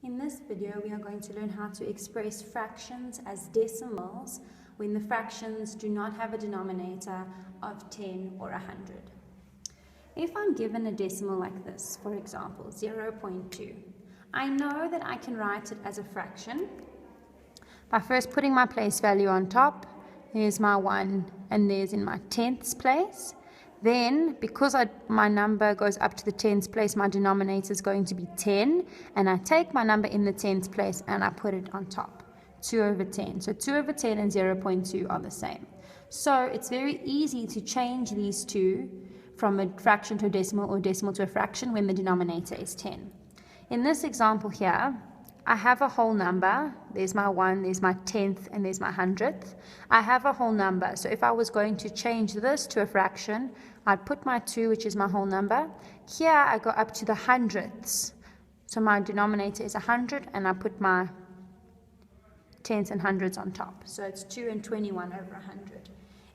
In this video, we are going to learn how to express fractions as decimals when the fractions do not have a denominator of 10 or 100. If I'm given a decimal like this, for example, 0.2, I know that I can write it as a fraction by first putting my place value on top. There's my 1, and there's in my tenths place. Then, because my number goes up to the tens place, my denominator is going to be 10, and I take my number in the tens place and I put it on top, 2 over 10. So 2 over 10 and 0.2 are the same. So it's very easy to change these two from a fraction to a decimal or decimal to a fraction when the denominator is 10. In this example here, I have a whole number. There's my 1, there's my tenth, and there's my hundredth. I have a whole number. So if I was going to change this to a fraction, I'd put my 2, which is my whole number. Here I go up to the hundredths. So my denominator is 100, and I put my tenths and hundreds on top. So it's 2 and 21 over 100.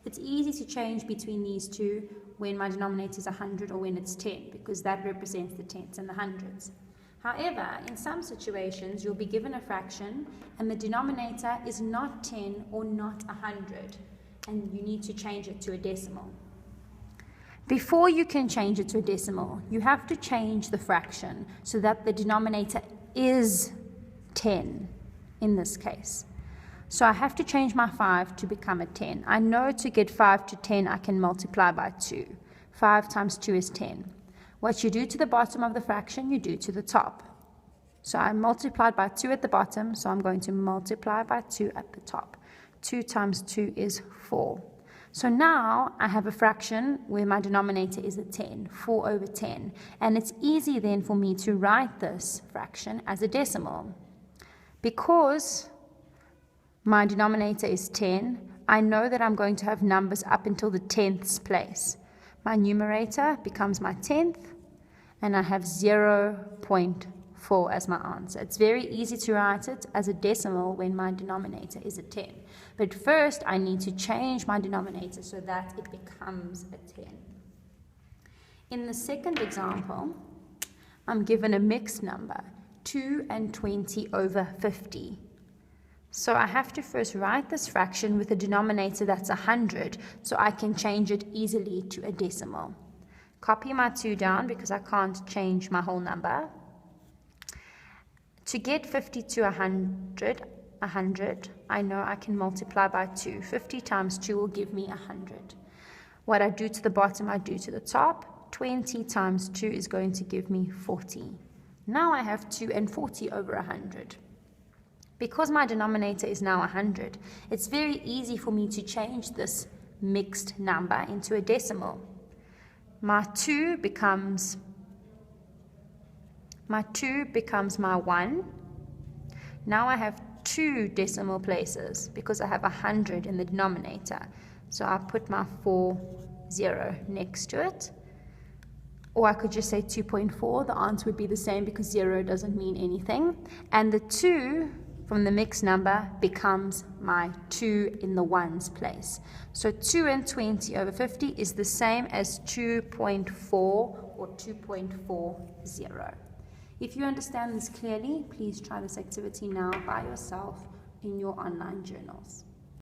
It's easy to change between these two when my denominator is 100 or when it's 10, because that represents the tenths and the hundreds. However, in some situations, you'll be given a fraction and the denominator is not 10 or not 100, and you need to change it to a decimal. Before you can change it to a decimal, you have to change the fraction so that the denominator is 10 in this case. So I have to change my 5 to become a 10. I know to get 5 to 10, I can multiply by 2. 5 times 2 is 10. What you do to the bottom of the fraction, you do to the top. So I multiplied by 2 at the bottom, so I'm going to multiply by 2 at the top. 2 times 2 is 4. So now I have a fraction where my denominator is a 10, 4 over 10. And it's easy then for me to write this fraction as a decimal. Because my denominator is 10, I know that I'm going to have numbers up until the tenths place. My numerator becomes my tenth, and I have 0.4 as my answer. It's very easy to write it as a decimal when my denominator is a 10. But first, I need to change my denominator so that it becomes a 10. In the second example, I'm given a mixed number, 2 and 20 over 50. So I have to first write this fraction with a denominator that's 100, so I can change it easily to a decimal. Copy my 2 down because I can't change my whole number. To get 50 to 100, I know I can multiply by 2. 50 times 2 will give me 100. What I do to the bottom, I do to the top. 20 times 2 is going to give me 40. Now I have 2 and 40 over 100. Because my denominator is now 100, it's very easy for me to change this mixed number into a decimal. My 2 becomes my 1. Now I have 2 decimal places because I have 100 in the denominator. So I put my 40 next to it. Or I could just say 2.4. The answer would be the same because 0 doesn't mean anything. And the 2 from the mixed number becomes my 2 in the ones place. So 2 and 20 over 50 is the same as 2.4 or 2.40. If you understand this clearly, please try this activity now by yourself in your online journals.